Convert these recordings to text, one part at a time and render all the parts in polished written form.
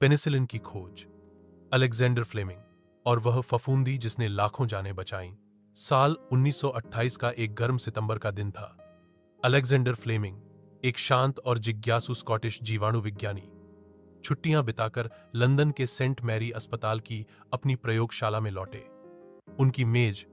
Penicillin की खोज। Alexander Fleming और वह फफूंदी जिसने लाखों जानें बचाईं। साल 1928 का एक गर्म सितंबर का दिन था। अलेक्जेंडर फ्लेमिंग एक शांत और जिज्ञासु स्कॉटिश जीवाणु विज्ञानी छुट्टियां बिताकर लंदन के सेंट मैरी अस्पताल की अपनी प्रयोगशाला में लौटे। उनकी मेज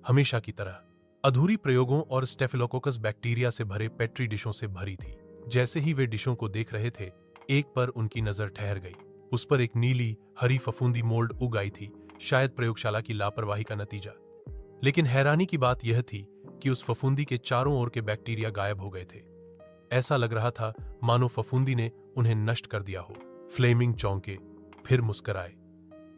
हमेशा की तरह अधूरी प्रयोगों और स्टेफिलोकोकस बैक्टीरिया से भरे पेट्री डिशों से भरी थी। जैसे ही वे डिशों को देख रहे थे, एक पर उनकी नजर ठहर गई। उस पर एक नीली हरी फफूंदी मोल्ड उग आई थी, शायद प्रयोगशाला की लापरवाही का नतीजा। लेकिन हैरानी की बात यह थी कि उस फफूंदी के चारों ओर के बैक्टीरिया गायब हो गए थे। ऐसा लग रहा था मानो फफूंदी ने उन्हें नष्ट कर दिया हो। फ्लेमिंग चौंके, फिर मुस्कुराए।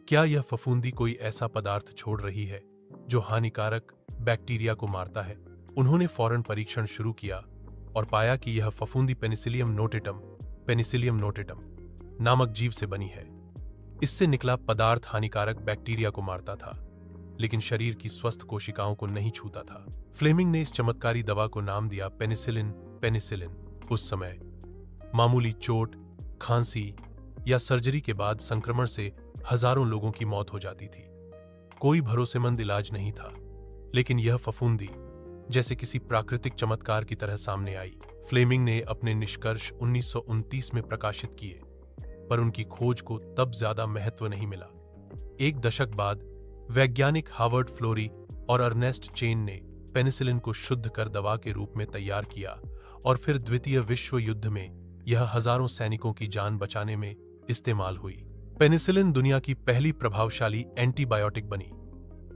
क्या यह फफूंदी कोई ऐसा पदार्थ छोड़ रही है जो हानिकारक बैक्टीरिया को मारता है? उन्होंने फौरन परीक्षण शुरू किया और पाया कि यह फफूंदी पेनिसिलियम नोटेटम नामक जीव से बनी है। इससे निकला पदार्थ हानिकारक बैक्टीरिया को मारता था, लेकिन शरीर की स्वस्थ कोशिकाओं को नहीं छूता था। फ्लेमिंग ने इस चमत्कारी दवा को नाम दिया पेनिसिलिन। उस समय मामूली चोट, खांसी या सर्जरी के बाद संक्रमण से हजारों लोगों की मौत हो जाती थी। कोई भरोसेमंद इलाज नहीं था, लेकिन यह फफूंदी जैसे किसी प्राकृतिक चमत्कार की तरह सामने आई। फ्लेमिंग ने अपने निष्कर्ष 1929 में प्रकाशित किए, पर उनकी खोज को तब ज्यादा महत्व नहीं मिला। एक दशक बाद वैज्ञानिक हार्वर्ड फ्लोरी और अर्नेस्ट चेन ने पेनिसिलिन को शुद्ध कर दवा के रूप में तैयार किया, और फिर द्वितीय विश्व युद्ध में यह हजारों सैनिकों की जान बचाने में इस्तेमाल हुई। पेनिसिलिन दुनिया की पहली प्रभावशाली एंटीबायोटिक बनी।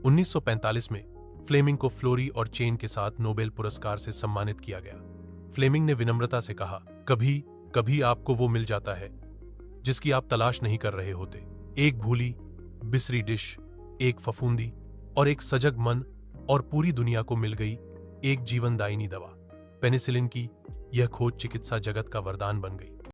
1945 में फ्लेमिंग को फ्लोरी और चेन के साथ नोबेल पुरस्कार से सम्मानित किया गया। फ्लेमिंग ने विनम्रता से कहा, कभी कभी आपको वो मिल जाता है जिसकी आप तलाश नहीं कर रहे होते। एक भूली बिसरी डिश, एक फफूंदी और एक सजग मन, और पूरी दुनिया को मिल गई एक जीवनदायिनी दवा। पेनिसिलिन की यह खोज चिकित्सा जगत का वरदान बन गई।